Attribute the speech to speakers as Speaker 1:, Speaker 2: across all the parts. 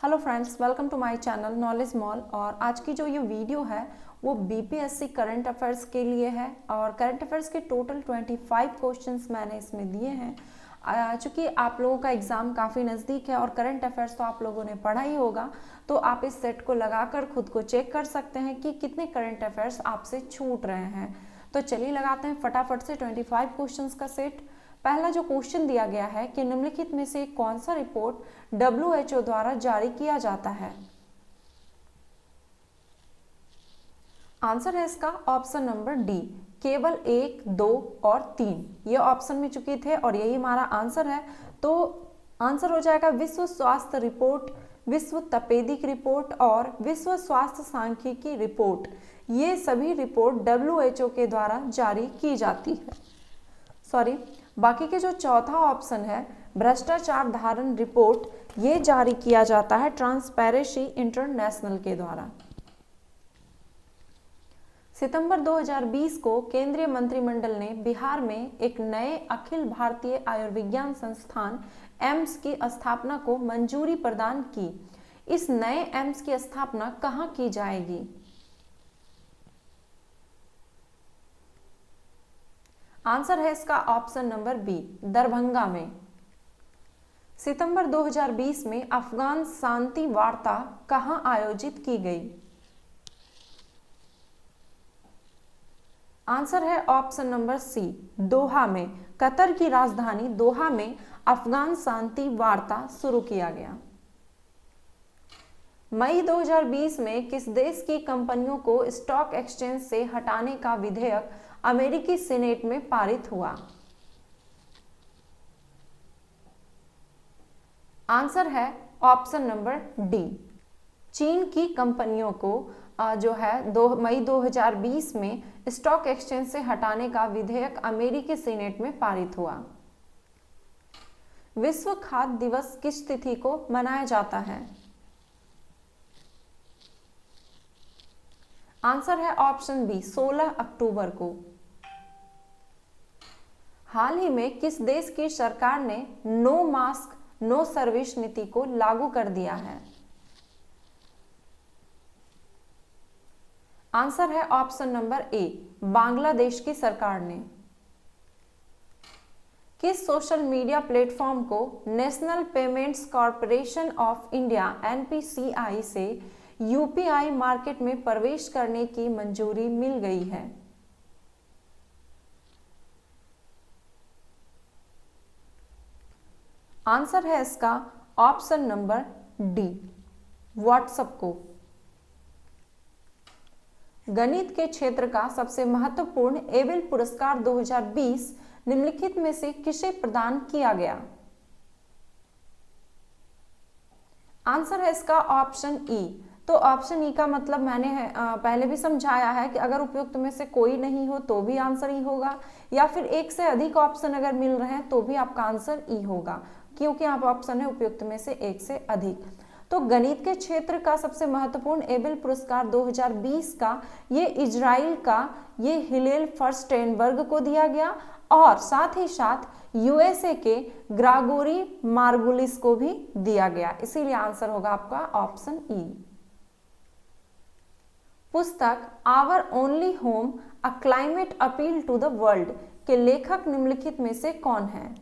Speaker 1: Hello friends, welcome to my channel knowledge mall. और आज की जो ये वीडियो है वो बीपीएससी करंट अफेयर्स के लिए है। और करंट अफेयर्स के टोटल 25 क्वेश्चंस मैंने इसमें दिए हैं। चूँकि आप लोगों का एग्ज़ाम काफ़ी नज़दीक है और करंट अफेयर्स तो आप लोगों ने पढ़ा ही होगा, तो आप इस सेट को लगाकर खुद को चेक कर सकते हैं कि कितने करंट अफेयर्स आपसे छूट रहे हैं। तो चलिए लगाते हैं फटाफट से 25 क्वेश्चंस का सेट। पहला जो क्वेश्चन दिया गया है कि निम्नलिखित में से कौन सा रिपोर्ट WHO द्वारा जारी किया जाता है। आंसर है इसका ऑप्शन नंबर डी, केवल 1, 2 और 3। ये ऑप्शन में चुके थे और यही हमारा आंसर है। तो आंसर हो जाएगा विश्व स्वास्थ्य रिपोर्ट, विश्व तपेदिक रिपोर्ट और विश्व स्वास्थ्य सांख्यिकी रिपोर्ट। ये सभी रिपोर्ट WHO के द्वारा जारी की जाती है। बाकी के जो चौथा ऑप्शन है भ्रष्टाचार धारण रिपोर्ट, ये जारी किया जाता है ट्रांसपेरेंसी इंटरनेशनल के द्वारा। सितंबर 2020 को केंद्रीय मंत्रिमंडल ने बिहार में एक नए अखिल भारतीय आयुर्विज्ञान संस्थान एम्स की स्थापना को मंजूरी प्रदान की। इस नए एम्स की स्थापना कहाँ की जाएगी। आंसर है इसका ऑप्शन नंबर बी, दरभंगा में। सितंबर 2020 में अफगान शांति वार्ता कहां आयोजित की गई। आंसर है ऑप्शन नंबर सी, दोहा में। कतर की राजधानी दोहा में अफगान शांति वार्ता शुरू किया गया। मई 2020 में किस देश की कंपनियों को स्टॉक एक्सचेंज से हटाने का विधेयक अमेरिकी सीनेट में पारित हुआ। आंसर है ऑप्शन नंबर डी, चीन की कंपनियों को जो है मई 2020 में स्टॉक एक्सचेंज से हटाने का विधेयक अमेरिकी सीनेट में पारित हुआ। विश्व खाद्य दिवस किस तिथि को मनाया जाता है। आंसर है ऑप्शन बी, 16 अक्टूबर को। हाल ही में किस देश की सरकार ने नो मास्क नो सर्विस नीति को लागू कर दिया है। आंसर है ऑप्शन नंबर ए, बांग्लादेश की सरकार ने। किस सोशल मीडिया प्लेटफॉर्म को national payments corporation of India NPCI से UPI मार्केट में प्रवेश करने की मंजूरी मिल गई है। आंसर है इसका ऑप्शन नंबर डी, व्हाट्सएप को। गणित के क्षेत्र का सबसे महत्वपूर्ण एबेल पुरस्कार 2020 निम्नलिखित में से किसे प्रदान किया गया। आंसर है इसका ऑप्शन ई। तो ऑप्शन ई का मतलब मैंने पहले भी समझाया है कि अगर उपयुक्त में से कोई नहीं हो तो भी आंसर ई होगा, या फिर एक से अधिक ऑप्शन अगर मिल रहे हैं तो भी आपका आंसर ई होगा, क्योंकि आप ऑप्शन है उपयुक्त में से एक से अधिक। तो गणित के क्षेत्र का सबसे महत्वपूर्ण एबेल पुरस्कार 2020 का ये इजराइल का ये हिलेल फर्स्टेनबर्ग को दिया गया और साथ ही साथ USA के ग्रागोरी मार्गुलिस को भी दिया गया। इसीलिए आंसर होगा आपका ऑप्शन ई। पुस्तक our only home a climate appeal to the world के लेखक निम्नलिखित में से कौन है।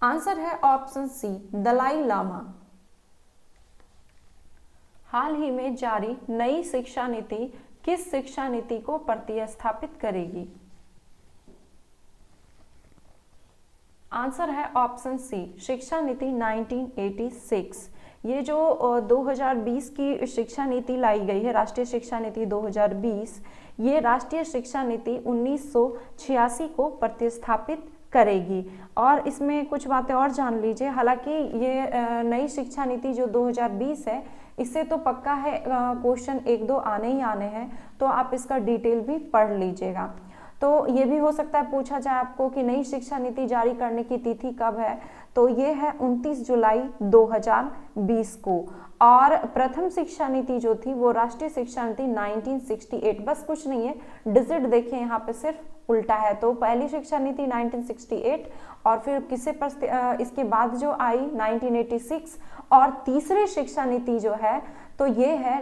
Speaker 1: आंसर है ऑप्शन सी, दलाई लामा। हाल ही में जारी नई शिक्षा नीति किस शिक्षा नीति को प्रतिस्थापित करेगी। आंसर है ऑप्शन सी, शिक्षा नीति 1986। ये जो 2020 की शिक्षा नीति लाई गई है, राष्ट्रीय शिक्षा नीति 2020, ये राष्ट्रीय शिक्षा नीति 1986 को प्रतिस्थापित करेगी। और इसमें कुछ बातें और जान लीजिए। हालांकि ये नई शिक्षा नीति जो 2020 है, इससे तो पक्का है क्वेश्चन 1-2 आने ही आने हैं, तो आप इसका डिटेल भी पढ़ लीजिएगा। तो ये भी हो सकता है पूछा जाए आपको कि नई शिक्षा नीति जारी करने की तिथि कब है, तो ये है 29 जुलाई 2020 को। और प्रथम शिक्षा नीति जो थी वो राष्ट्रीय शिक्षा नीति 1968। बस कुछ नहीं है, डिजिट देखिए यहाँ पे सिर्फ उल्टा है। तो पहली शिक्षा नीति 1968 और फिर इसके बाद जो आई 1986 और तीसरी शिक्षा नीति जो है तो ये है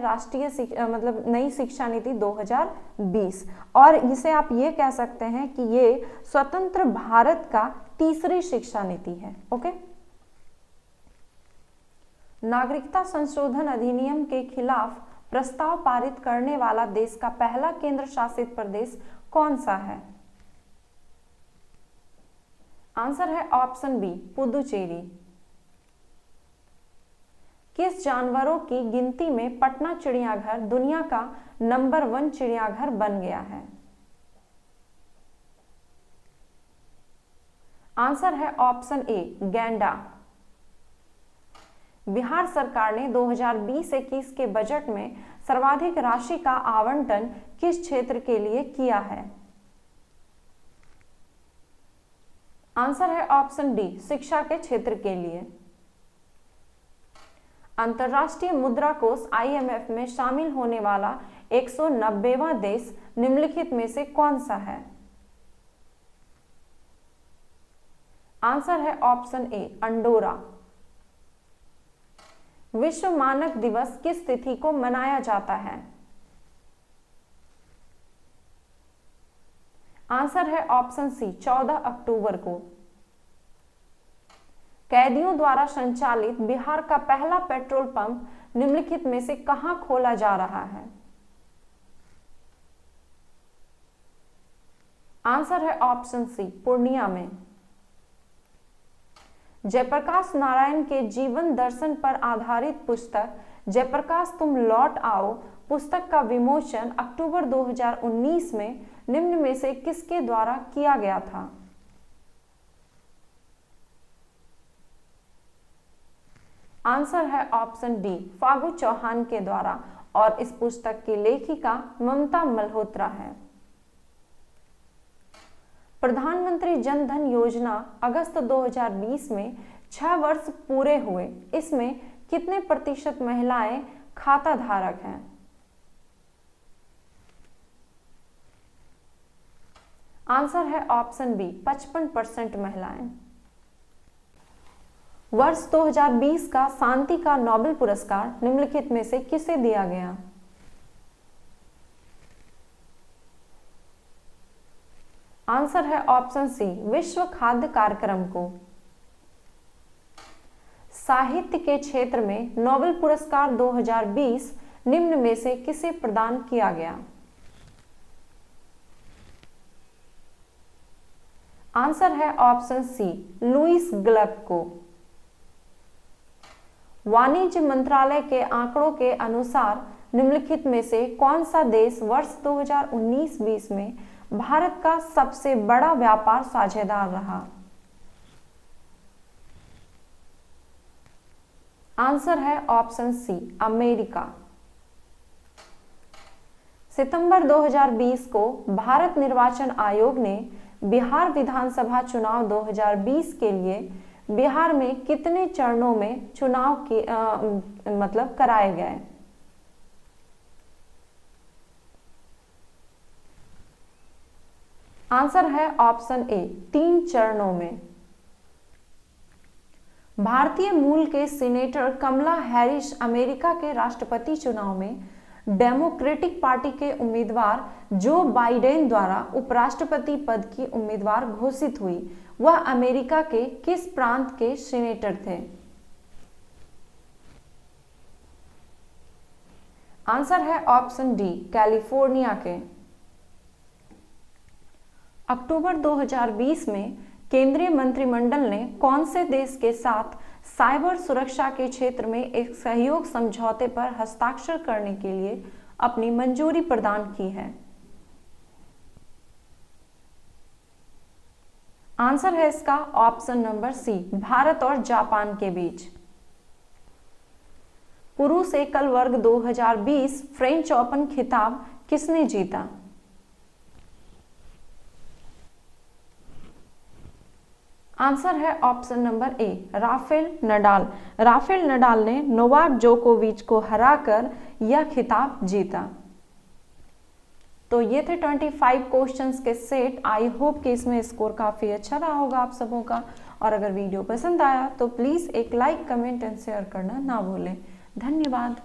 Speaker 1: मतलब नई शिक्षा नीति 2020 और इसे आप ये कह सकते हैं कि ये स्वतंत्र भारत का तीसरी शिक्षा नीति है। ओके। नागरिकता संशोधन अधिनियम के खिलाफ प्रस्ताव पारित करने वाला देश का पहला केंद्र शासित प्रदेश कौन सा है? आंसर है ऑप्शन बी, पुदुचेरी। किस जानवरों की गिनती में पटना चिड़ियाघर दुनिया का नंबर 1 चिड़ियाघर बन गया है? आंसर है ऑप्शन ए, गैंडा। बिहार सरकार ने 2020-21 के बजट में सर्वाधिक राशि का आवंटन किस क्षेत्र के लिए किया है? आंसर है ऑप्शन डी, शिक्षा के क्षेत्र के लिए। अंतर्राष्ट्रीय मुद्रा कोष IMF में शामिल होने वाला 190वां देश निम्नलिखित में से कौन सा है? आंसर है ऑप्शन ए, अंडोरा। विश्व मानक दिवस किस तिथि को मनाया जाता है? आंसर है ऑप्शन सी, 14 अक्टूबर को। कैदियों द्वारा संचालित बिहार का पहला पेट्रोल पंप निम्नलिखित में से कहां खोला जा रहा है? आंसर है ऑप्शन सी, पूर्णिया में। जयप्रकाश नारायण के जीवन दर्शन पर आधारित पुस्तक जयप्रकाश तुम लौट आओ पुस्तक का विमोचन अक्टूबर 2019 में निम्न में से किसके द्वारा किया गया था? आंसर है ऑप्शन डी, फागू चौहान के द्वारा और इस पुस्तक की लेखिका ममता मल्होत्रा है। प्रधानमंत्री जन धन योजना अगस्त 2020 में 6 वर्ष पूरे हुए, इसमें कितने प्रतिशत महिलाएं खाता धारक हैं? आंसर है ऑप्शन बी, 55% महिलाएं। वर्ष 2020 का शांति का नोबेल पुरस्कार निम्नलिखित में से किसे दिया गया? आंसर है ऑप्शन सी, विश्व खाद्य कार्यक्रम को। साहित्य के क्षेत्र में नोबेल पुरस्कार 2020 निम्न में से किसे प्रदान किया गया? आंसर है ऑप्शन सी, लुईस ग्लक को। वाणिज्य मंत्रालय के आंकड़ों के अनुसार निम्नलिखित में से कौन सा देश वर्ष 2019-20 में भारत का सबसे बड़ा व्यापार साझेदार रहा? आंसर है ऑप्शन सी, अमेरिका। सितंबर 2020 को भारत निर्वाचन आयोग ने बिहार विधानसभा चुनाव 2020 के लिए बिहार में कितने चरणों में चुनाव मतलब कराए गए? आंसर है ऑप्शन ए, 3 चरणों में। भारतीय मूल के सीनेटर कमला हैरिस अमेरिका के राष्ट्रपति चुनाव में डेमोक्रेटिक पार्टी के उम्मीदवार जो बाइडेन द्वारा उपराष्ट्रपति पद की उम्मीदवार घोषित हुई। वह अमेरिका के किस प्रांत के सीनेटर थे? आंसर है ऑप्शन डी, कैलिफोर्निया के। अक्टूबर 2020 में केंद्रीय मंत्रिमंडल ने कौन से देश के साथ साइबर सुरक्षा के क्षेत्र में एक सहयोग समझौते पर हस्ताक्षर करने के लिए अपनी मंजूरी प्रदान की है? आंसर है इसका ऑप्शन नंबर सी, भारत और जापान के बीच। पुरुष एकल वर्ग 2020 फ्रेंच ओपन खिताब किसने जीता? आंसर है option number A, Rafael Nadal. Rafael Nadal ने नोवाक जोकोविच को हराकर यह खिताब जीता। तो ये थे 25 क्वेश्चंस के सेट। आई होप कि इसमें स्कोर काफ़ी अच्छा रहा होगा आप सबों का। और अगर वीडियो पसंद आया तो प्लीज़ एक लाइक, कमेंट एंड शेयर करना ना भूलें। धन्यवाद।